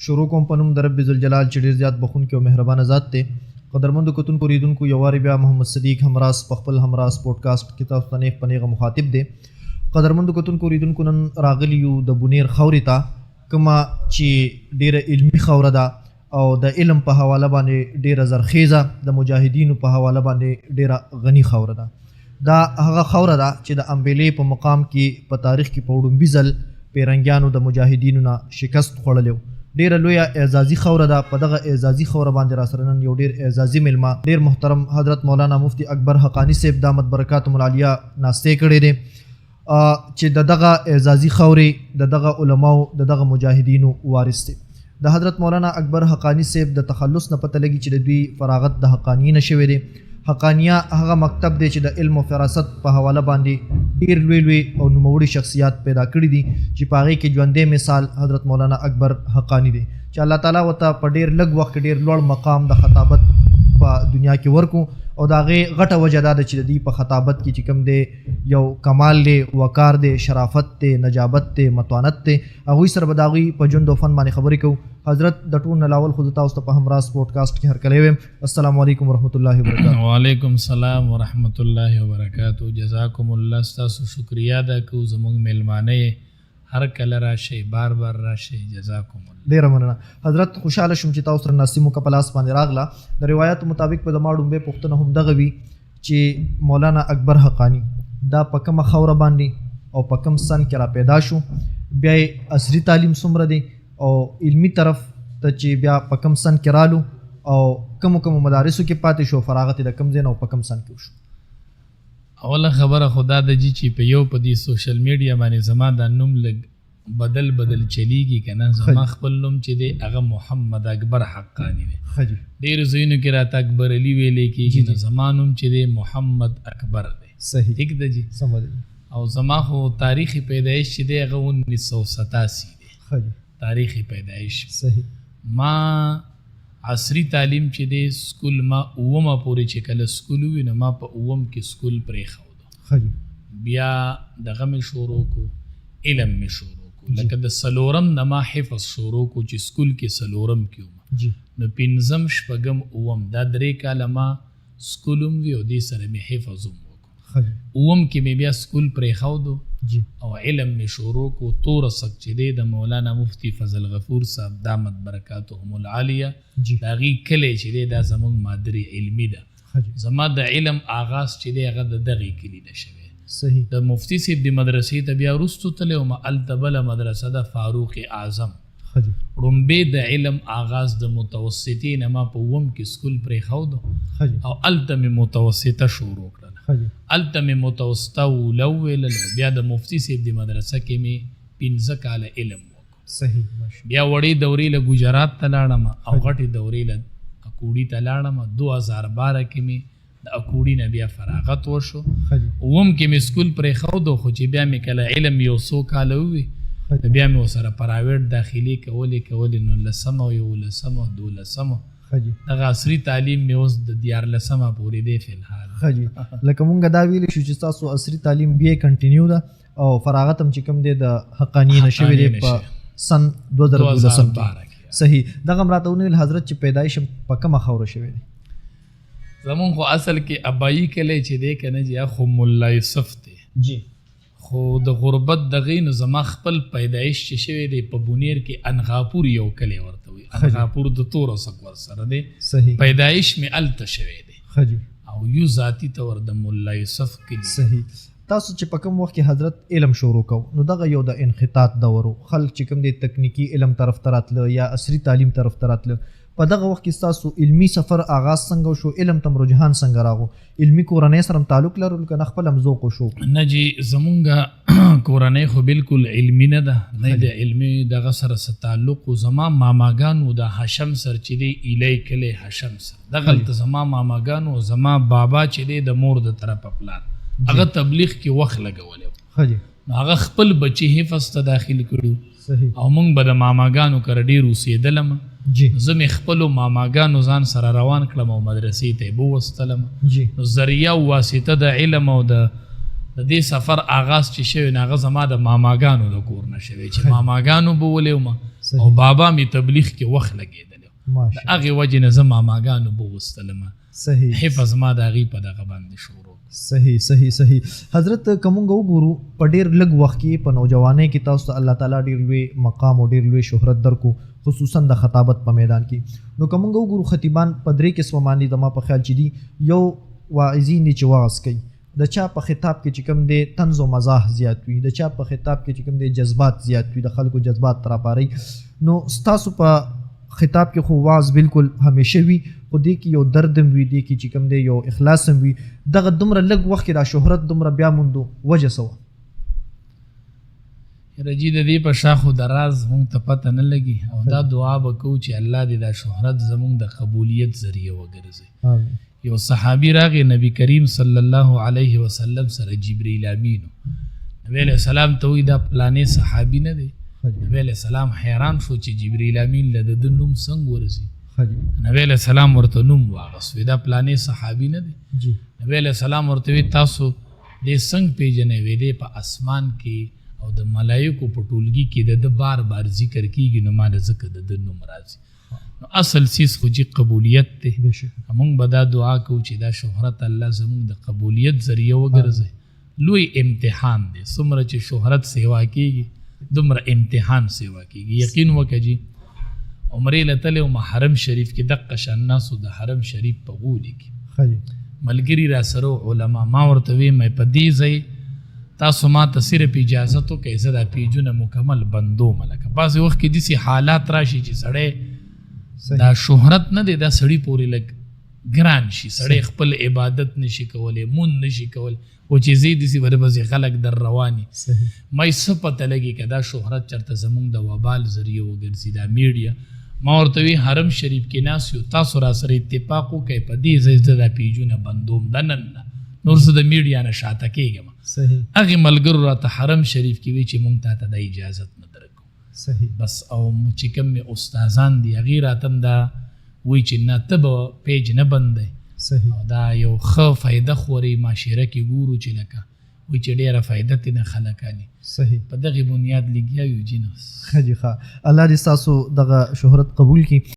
شروع کوم په نوم د رب ذوالجلال چې ډېر زیات بخونکی او مهربانه ذات دی. قدرمندو کتونکو اوریدونکو یو وارې بیا محمد صدیق همراز په خپل همراز پوډکاسټ کې تاسو ته نیغ په نیغه مخاطب دی. قدرمندو کتونکو اوریدونکو نن راغلی یو د بونیر خاورې ته، کومه چې ډېره علمي خاوره ده او د علم په حواله باندې ډېره زرخیزه، د مجاهدینو په حواله باندې ډېره غني خاوره ده. دا هغه خاوره ده چې د امبېلې په مقام کې په تاریخ کې په وړومبي ځل پیرنګیانو د مجاهدینو نه شکست خوړلی. ډېره لویه اعزازي خاوره ده. په دغه اعزازي خاوره باندې راسره نن یو ډېر اعزازي میلمه ډېر محترم حضرت مولانا مفتی اکبر حقانی صاحب دامت برکاتهم العالیه ناستې کړې دي چې د دغه اعزازي خاورې د دغه علماو د دغه مجاهدینو وارث دی. د حضرت مولانا اکبر حقانی صاحب د تخلص نه پته لګي چې د دوی فراغت د حقانیه نه شوی دی. حقانیه هغه مکتب دی چې د علم او فراست په حواله باندې ډېر لوی لوی او نوموړي شخصیات پیدا کړي دي چې په هغې کې ژوندی مثال حضرت مولانا اکبر حقانی دی چې الله تعالی ورته په ډېر لږ وخت کې ډېر لوړ مقام د خطابت په دنیا کې ورکو او د هغې غټه وجه دا ده چې د دوی په خطابت کې چې کوم دی یو کمال دی، وقار دی، شرافت دی، نجابت دی، متوانت دی. هغوی سره به د هغوی په ژوند او فن باندې خبرې کوو. حضرت د ټول نه لاول خو زه تاسو ته په همراز پوډکاسټ کې هرکلی ویم. السلام علیکم ورحمت الله وبرکاتو. وعلیکم السلام ورحمت الله وبرکاتو. جزاکم الله. ستاسو شکریا ده کوو زموږ میلمانه یې هر کله راشئ، بار بار راشئ. جزاکم الله. ډېره مننه حضرت. خوشحاله شوم چې تاسو سره ناستې مو په لاس باندې راغله. د روایاتو مطابق په زما ډومبۍ پوښتنه هم دغه وي چې مولانا اکبر حقانی دا په کومه خاوره باندې او په کوم سن کې را پیدا شو، بیا یې عصري تعلیم څومره دی او علمي طرف ته چې بیا په کم سن کې رالو او کومو مدارسو کې پاتې شو، فراغت یې د کم ځای نه او په کم سن کې وشو؟ اوله خبره خدا د جي چې په یو په دې سوشل میډیا باندې زما دا نوم لږ بدل چلیږي که نه. زما خپل نوم چې دی هغه محمد اکبر حقانی دی. ډېرو ځایونو کې راته اکبر علي ویلی کېږي، نو زما نوم چې دی محمد اکبر دی. صحیح، ٹھیک ده جي. او زما خو تاریخ پیدایش چې دی هغه 1987 دی. تاریخ پیدایش. صحیح. ما عصری تعلیم چې دی سکول ما اومه پورې چې کله سکول وي نو ما په اوم کې سکول پرېښودو. بیا دغه مې شروع کو، علم مې شروع کو. لکه د څلورم نه ما حفظ شروع کو چې سکول کې څلورم کې وم، نو پنځم شپږم اوم دا 3 کاله ما سکول هم وي او دې سره مې حفظ هم وکړو. اوم کې مې بیا سکول پرېښودو او علم می شروع کو. تورسک چې دی د مولانا مفتی فضل غفور صاحب دامت برکاتهم العالیه د هغې کلی چې دی دا زموږ مادري علمي ده. زما د علم آغاز چې دی هغه د دغې کلي نه شوی. صحیح. د مفتی صاحب د مدرسې ته بیا وروستو تللی وم، هلته بله مدرسه ده فاروق اعظم. ړومبې د علم آغاز د متوسطې نه ما په اوم کې سکول پرېښودو او هلته مې متوسطه شروع کړه. هلته مې متوسطه اوله وویلله، بیا د مفتی صاحب د مدرسه کې مې 15 کاله علم وکړو. صحیح. بیا وړې دورې له ګجرات ته لاړم او غټې دورې له اکوړي ته لاړم. 2012 کې مې د اکوړي نه بیا فراغت وشو. اوم کې مې سکول پرېښودو، خو چې بیا مې کله علم یو څو کاله ووي بیا مې ورسره پرایویټ داخلي کولې نو 10 او 11 او 12 دغه عصري تعلیم مې اوس د 14 پورې دی فی الحال. لکه مونږ دا ویلی شو چې تاسو عصري تعلیم بیا کنټینیو ده او فراغت هم چې کوم دی د حقاني نه شوی دی په سن 2012 کې. صحیح. دغه هم راته ونویل حضرت چې پیدایش په کومه خاوره شوی دی؟ زمونږ خو اصل کې ابایي کلی چې دی که نه جي خو ملا یوسف دی، خو د غربت دغې نو زما خپل پیدایش چې شوی دی په بونیر کې انغاپور یو کلی ورته وي. انغاپور د تورسک ورسره دی. پیدایش مې هلته شوی دی او یو ذاتي طور د ملا یوسف کلي. صحیح. تاسو چې په کوم وخت کې حضرت علم شروع کو نو دغه یو د انحطاط دور و، خلک چې کوم دی تکنیکی علم طرف ته راتله یا عصري تعلیم طرف ته راتله. په دغه وخت کې ستاسو علمي سفر آغاز څنګه شو؟ علم ته رجحان څنګه راغو؟ علمي کورنۍ سره تعلق لرل که نه خپل هم ذوق شو؟ نه جي زمونږ کورنۍ خو بالکل علمي نه ده، نه د علمي دغه سره څه تعلق. زما ماماګانو د هاشم سر چې دی ایلی کلی هاشم سر دغلته زما ماماګانو، زما بابا چې دی د مور د طرفه پلار هغه تبلیغ کې وخت لګولی، هغه خپل بچي حفظ ته داخل کړو او مونږ به د ماماګانو کره ډېر اوسېدلم. زه مې خپلو ماماګانو ځان سره روان کړم او مدرسې ته یې بوستلم. نو ذریعه او واسطه د علم او د دې سفر آغاز چې شوی نو هغه زما د ماماګانو د کور نه شوی چې ماماګانو به ولې وم او بابا می تبلیغ کې وخت لګېدل د ماشاء هغې وجې نه زه ماماګانو بوغوستلم صحیح حفظ ما د هغې په دغه باندې شروع صحیح حضرت کومنګ وګورو په ډیر لږ وخت کې په نوجوانۍ کې تاسو ته الله تعالی ډیر لوی مقام او ډیر لوی شهرت درکو خصوصا د خطابت په میدان کې نو کومنګ وګورو خطیبان په درې قسمه باندې د ما په خیال چې دي یو واعظین دي چې واعظ کوي د چا په خطاب کې چې کوم دی طنز و مزاح زیات وي د چا په خطاب کې چې کوم دی جذبات زیات وي د خلکو جذبات راپاري نو ستاسو په خطاب کې خو واعظ بالکل همیشه وي خو دې کې یو درد هم وي دې کې چې کوم دی یو اخلاص هم وي دغه دومره لږ وخت کې دا شهرت دومره بیا موندو وجه څه وه رجی د دې په شاخو د راز مونږ ته پته نه لګي او دا دعا به کوو چې الله دې دا شهرت زمونږ د قبولیت ذریعه وګرځي یو صحابي راغی نبی کریم صلی الله علیه وسلم سره جبرئیل امینو نبی علیہ السلام ته وی دا پلانې صحابي نه دی نبی علیہ السلام حیران شو چې جبرئیل امین له د نوم څنګه ورځي نبی علیہ السلام ورته نوم واغست وی دا پلانې صحابي نه دی نبی علیہ السلام ورته وی تاسو دې څنګه پیژنې وی دې په اسمان کې او د ملایکو په ټولګي کې د بار بار ذکر کیږي نو ما د ذکر د نوم راځي نو اصل چیز خو چې قبولیت ته موږ به دا دعا کوو چې دا شهرت الله زموږ د قبولیت ذریعه وګرځي لوی امتحان دی څومره چې شهرت سیوا کیږي دومره امتحان سیوا کیږي یقین وکړه جی عمرې له تللی وم حرم شریف کې دقه شان ناسو د حرم شریف په غولي کې ملګري را سره علما ما ورته وی مې په دې ځای تاسو ما ته صرف اجازت وکړئ زه دا پیجونه مکمل بندوم لکه بعضې وخت کې داسې حالات راشي چې سړی دا شهرت نه دی دا سړي پورې لږ ګران شي سړی خپل عبادت نشي کولی مون نشي کولی و چې زی داسې ورپسې خلک در رواني مې څه پته لګي که دا شهرت چېرته زموږ د وبال ذریعه وګرځي دا میډیا ما ورته وی حرم شریف کې ناست یو تاسو را سره اتفاق وکړئ په دې ځای زه دا پیجونه بندوم د نن نه نور زه د میډیا نه شاته کېږم هغې ملګرو راته حرم شریف کې وی چې مونږ تا ته دا اجازت نه درکو بس او چې کوم مې استادان دي هغې راته هم دا وی چې نه ته به پیج نه بندی دا یو ښه فایده خوري معاشره کې ګورو چې لکه وی چې ډېره فایده ترې نه خلک اخلي په دغې بنیاد لګیا یو جي نو ښه جي ښه الله دې ستاسو دغه شهرت قبول کړي